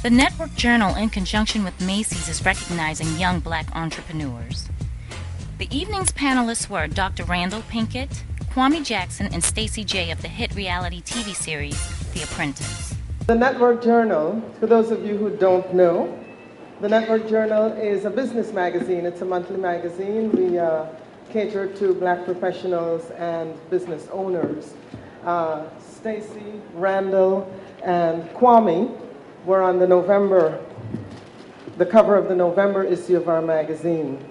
The Network Journal, in conjunction with Macys, is recognizing young black entrepreneurs. The evening's panelists were Dr. Randall Pinkett, Kwame Jackson, and Stacey J of the hit reality TV series The Apprentice. The Network Journal, for those of you who don't know, the Network Journal is a business magazine. It's a monthly magazine. We cater to black professionals and business owners. Stacey, Randall, and Kwame were on the cover of the November issue of our magazine.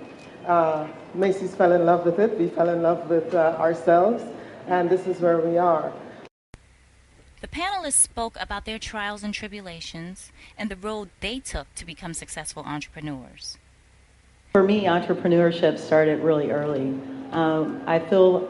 Macys fell in love with it. We fell in love with ourselves, and this is where we are. The panelists spoke about their trials and tribulations and the road they took to become successful entrepreneurs. For me, entrepreneurship started really early. I feel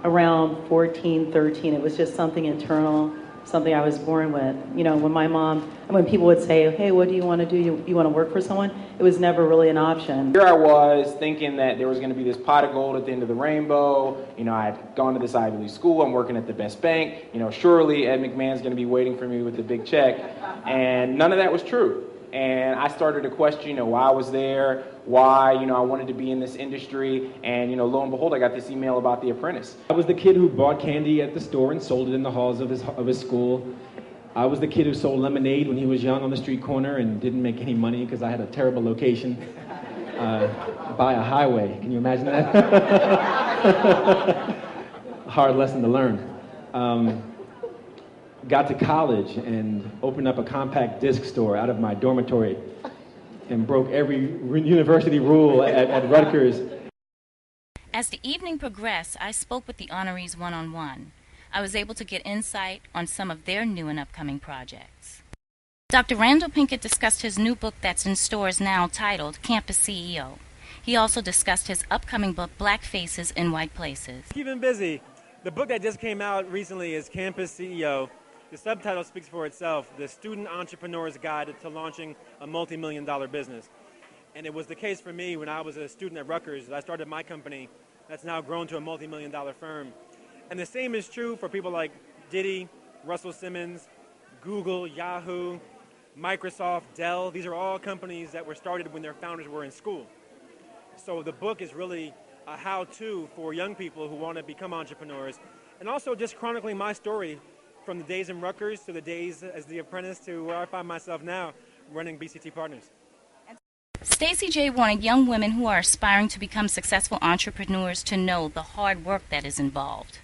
around 14, 13, it was just something internal, something I was born with. You know, when people would say, hey, what do you want to do? You want to work for someone? It was never really an option. Here I was thinking that there was going to be this pot of gold at the end of the rainbow. You know, I'd gone to this Ivy League school. I'm working at the best bank. You know, surely Ed McMahon's going to be waiting for me with the big check. And none of that was true. And I started to question, you know, why I was there, why, you know, I wanted to be in this industry. And, you know, lo and behold, I got this email about The Apprentice. I was the kid who bought candy at the store and sold it in the halls of his school. I was the kid who sold lemonade when he was young on the street corner and didn't make any money because I had a terrible location by a highway. Can you imagine that? A hard lesson to learn. Got to college and opened up a compact disc store out of my dormitory and broke every university rule at Rutgers. As the evening progressed, I spoke with the honorees one-on-one. I was able to get insight on some of their new and upcoming projects. Dr. Randall Pinkett discussed his new book that's in stores now titled Campus CEO. He also discussed his upcoming book, Black Faces in White Places. Keeping busy. The book that just came out recently is Campus CEO. The subtitle speaks for itself, The Student Entrepreneur's Guide to Launching a Multi-million-dollar Business. And it was the case for me when I was a student at Rutgers. I started my company that's now grown to a multi-million-dollar firm. And the same is true for people like Diddy, Russell Simmons, Google, Yahoo, Microsoft, Dell. These are all companies that were started when their founders were in school. So the book is really a how-to for young people who want to become entrepreneurs, and also just chronicling my story from the days in Rutgers to the days as the apprentice to where I find myself now running VCT Partners. Stacey J wanted young women who are aspiring to become successful entrepreneurs to know the hard work that is involved.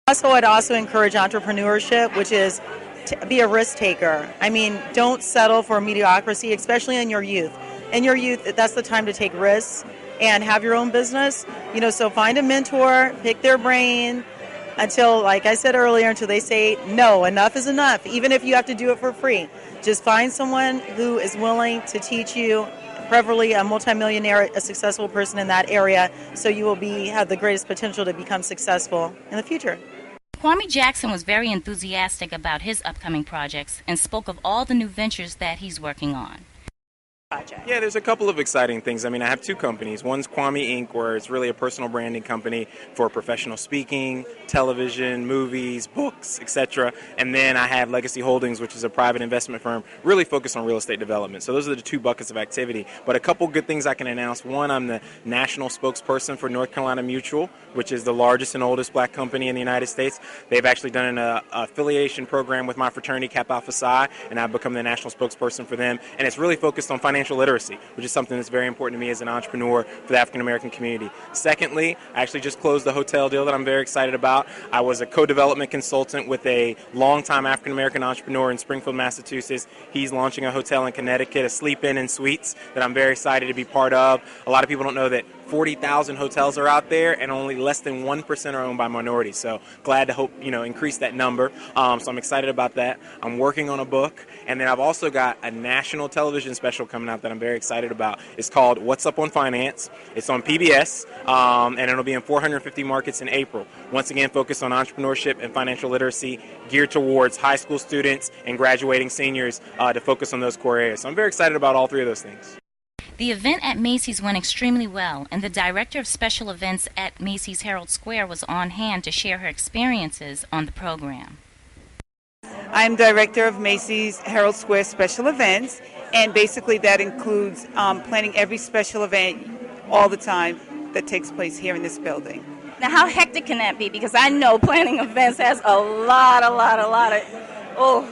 I'd also encourage entrepreneurship, which is to be a risk taker. I mean, don't settle for mediocrity, especially in your youth. In your youth, that's the time to take risks and have your own business. You know, so find a mentor, pick their brain, until, like I said earlier, until they say, no, enough is enough, even if you have to do it for free. Just find someone who is willing to teach you, preferably a multimillionaire, a successful person in that area, so you will have the greatest potential to become successful in the future. Kwame Jackson was very enthusiastic about his upcoming projects and spoke of all the new ventures that he's working on. Yeah, there's a couple of exciting things. I mean, I have two companies. One's Kwame Inc., where it's really a personal branding company for professional speaking, television, movies, books, etc. And then I have Legacy Holdings, which is a private investment firm really focused on real estate development. So those are the two buckets of activity. But a couple good things I can announce. One, I'm the national spokesperson for North Carolina Mutual, which is the largest and oldest black company in the United States. They've actually done an affiliation program with my fraternity, Kappa Alpha Psi, and I've become the national spokesperson for them. And it's really focused on financial literacy, which is something that's very important to me as an entrepreneur for the African American community. Secondly, I actually just closed a hotel deal that I'm very excited about. I was a co-development consultant with a longtime African American entrepreneur in Springfield, Massachusetts. He's launching a hotel in Connecticut, a sleep-in and suites that I'm very excited to be part of. A lot of people don't know that 40,000 hotels are out there and only less than 1% are owned by minorities. So glad to increase that number. So I'm excited about that. I'm working on a book, and then I've also got a national television special coming out that I'm very excited about. It's called What's Up on Finance. It's on PBS, and it'll be in 450 markets in April. Once again, focused on entrepreneurship and financial literacy, geared towards high school students and graduating seniors to focus on those core areas. So I'm very excited about all three of those things. The event at Macys went extremely well, and the director of special events at Macys Herald Square was on hand to share her experiences on the program. I'm director of Macys Herald Square Special Events, and basically that includes planning every special event all the time that takes place here in this building. Now, how hectic can that be? Because I know planning events has a lot of,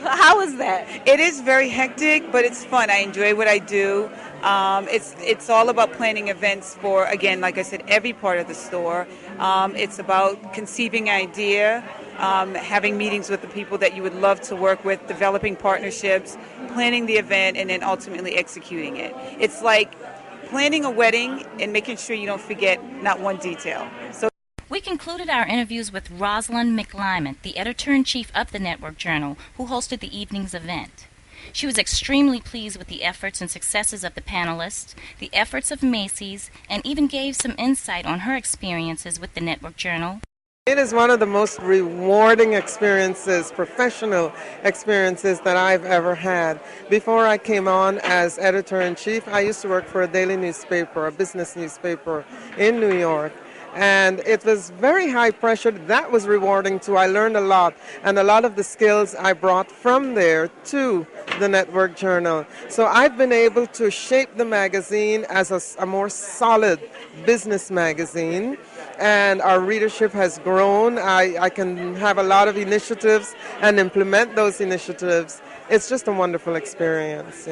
how is that? It is very hectic, but it's fun. I enjoy what I do. It's all about planning events for, again, like I said, every part of the store. It's about conceiving an idea, having meetings with the people that you would love to work with, developing partnerships, planning the event, and then ultimately executing it. It's like planning a wedding and making sure you don't forget not one detail. So we concluded our interviews with Rosalind McLyman, the editor-in-chief of the Network Journal, who hosted the evening's event. She was extremely pleased with the efforts and successes of the panelists, the efforts of Macys, and even gave some insight on her experiences with the Network Journal. It is one of the most rewarding experiences, professional experiences that I've ever had. Before I came on as editor-in-chief, I used to work for a daily newspaper, a business newspaper in New York. And it was very high pressure. That was rewarding too. I learned a lot, and a lot of the skills I brought from there to the Network Journal. So I've been able to shape the magazine as a more solid business magazine, and our readership has grown. I can have a lot of initiatives and implement those initiatives. It's just a wonderful experience.